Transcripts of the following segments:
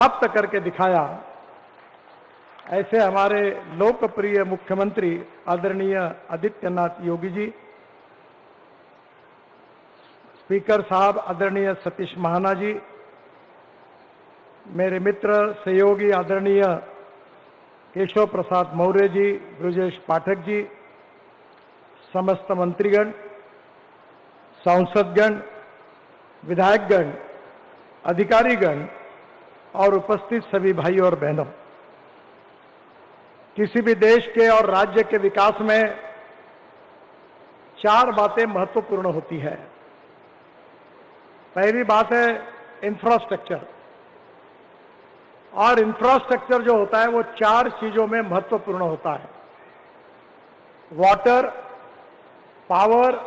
प्राप्त करके दिखाया। ऐसे हमारे लोकप्रिय मुख्यमंत्री आदरणीय आदित्यनाथ योगी जी, स्पीकर साहब आदरणीय सतीश महाना जी, मेरे मित्र सहयोगी आदरणीय केशव प्रसाद मौर्य जी, ब्रजेश पाठक जी, समस्त मंत्रीगण, सांसदगण, विधायकगण, अधिकारीगण और उपस्थित सभी भाई और बहनों, किसी भी देश के और राज्य के विकास में 4 बातें महत्वपूर्ण होती है। पहली बात है इंफ्रास्ट्रक्चर, और इंफ्रास्ट्रक्चर जो होता है वो 4 चीजों में महत्वपूर्ण होता है: water, power,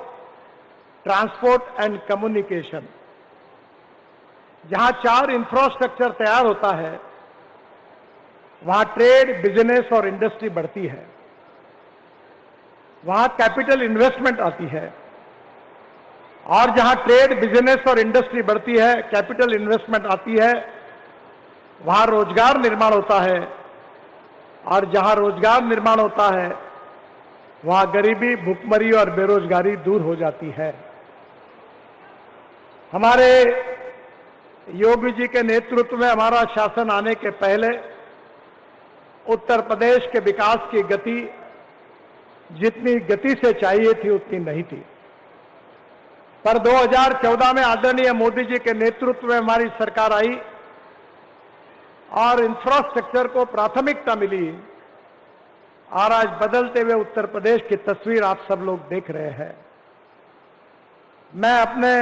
transport and communication. जहां 4 इंफ्रास्ट्रक्चर तैयार होता है वहां ट्रेड, बिजनेस और इंडस्ट्री बढ़ती है, वहां कैपिटल इन्वेस्टमेंट आती है, और जहां ट्रेड, बिजनेस और इंडस्ट्री बढ़ती है, कैपिटल इन्वेस्टमेंट आती है, वहां रोजगार निर्माण होता है, और जहां रोजगार निर्माण होता है वहां गरीबी, भुखमरी और बेरोजगारी दूर हो जाती है। हमारे योगी जी के नेतृत्व में हमारा शासन आने के पहले उत्तर प्रदेश के विकास की गति जितनी गति से चाहिए थी उतनी नहीं थी, पर 2014 में आदरणीय मोदी जी के नेतृत्व में हमारी सरकार आई और इंफ्रास्ट्रक्चर को प्राथमिकता मिली, और आज बदलते हुए उत्तर प्रदेश की तस्वीर आप सब लोग देख रहे हैं। मैं अपने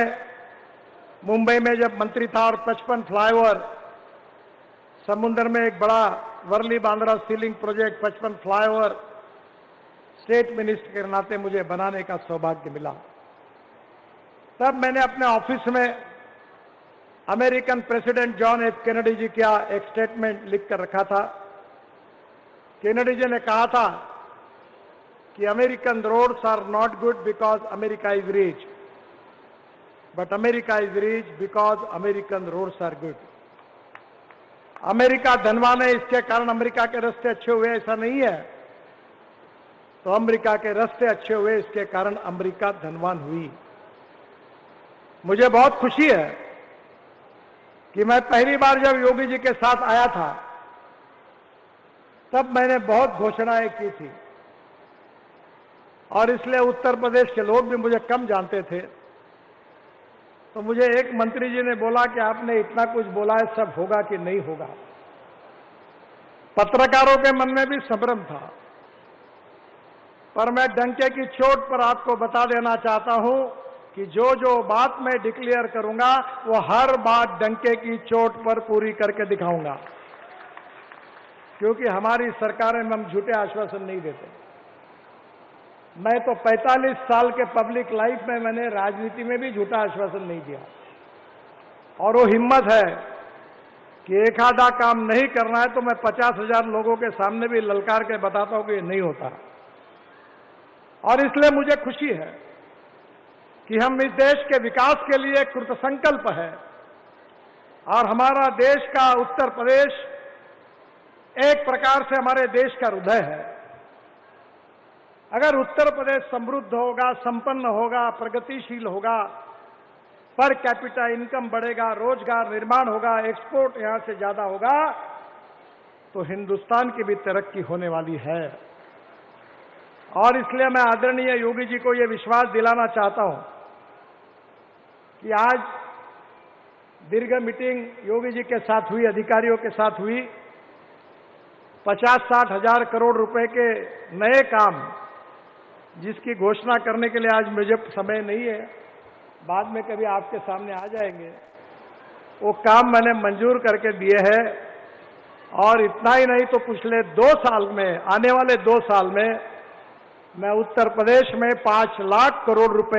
मुंबई में जब मंत्री था और 55 फ्लाईओवर, समुद्र में एक बड़ा Worli Bandra sea link project 55 flyover state minister के नाते मुझे बनाने का सौभाग्य मिला, तब मैंने अपने ऑफिस में American president John F Kennedy ji का एक स्टेटमेंट लिख कर रखा था। कैनेडी जी ने कहा था कि American roads are not good because America is rich, but America is rich because American roads are good. America धनवान है इसके कारण अमेरिका के रास्ते अच्छे हुए, ऐसा नहीं है। तो अमेरिका के रास्ते अच्छे हुए इसके कारण अमेरिका धनवान हुई। मुझे बहुत खुशी है कि मैं पहली बार जब योगी जी के साथ आया था तब मैंने बहुत घोषणाएं की थी, और इसलिए उत्तर प्रदेश के लोग भी मुझे कम जानते थे। तो मुझे एक मंत्री जी ने बोला कि आपने इतना कुछ बोला है, सब होगा कि नहीं होगा। पत्रकारों के मन में भी संभ्रम था, पर मैं डंके की चोट पर आपको बता देना चाहता हूं कि जो जो बात मैं डिक्लेयर करूंगा वो हर बात डंके की चोट पर पूरी करके दिखाऊंगा, क्योंकि हमारी सरकारें में हम झूठे आश्वासन नहीं देते। मैं तो 45 साल के पब्लिक लाइफ में मैंने राजनीति में भी झूठा आश्वासन नहीं दिया, और वो हिम्मत है कि एक आधा काम नहीं करना है तो मैं 50,000 लोगों के सामने भी ललकार के बताता हूं कि ये नहीं होता। और इसलिए मुझे खुशी है कि हम इस देश के विकास के लिए कृतसंकल्प है, और हमारा देश का उत्तर प्रदेश एक प्रकार से हमारे देश का हृदय है। अगर उत्तर प्रदेश समृद्ध होगा, संपन्न होगा, प्रगतिशील होगा, पर कैपिटा इनकम बढ़ेगा, रोजगार निर्माण होगा, एक्सपोर्ट यहां से ज्यादा होगा, तो हिंदुस्तान की भी तरक्की होने वाली है। और इसलिए मैं आदरणीय योगी जी को यह विश्वास दिलाना चाहता हूं कि आज दीर्घ मीटिंग योगी जी के साथ हुई, अधिकारियों के साथ हुई, 50-60 हजार करोड़ रुपए के नए काम जिसकी घोषणा करने के लिए आज मुझे समय नहीं है, बाद में कभी आपके सामने आ जाएंगे। वो काम मैंने मंजूर करके दिए हैं, और इतना ही नहीं तो पिछले 2 साल में, आने वाले 2 साल में मैं उत्तर प्रदेश में 5 लाख करोड़ रुपए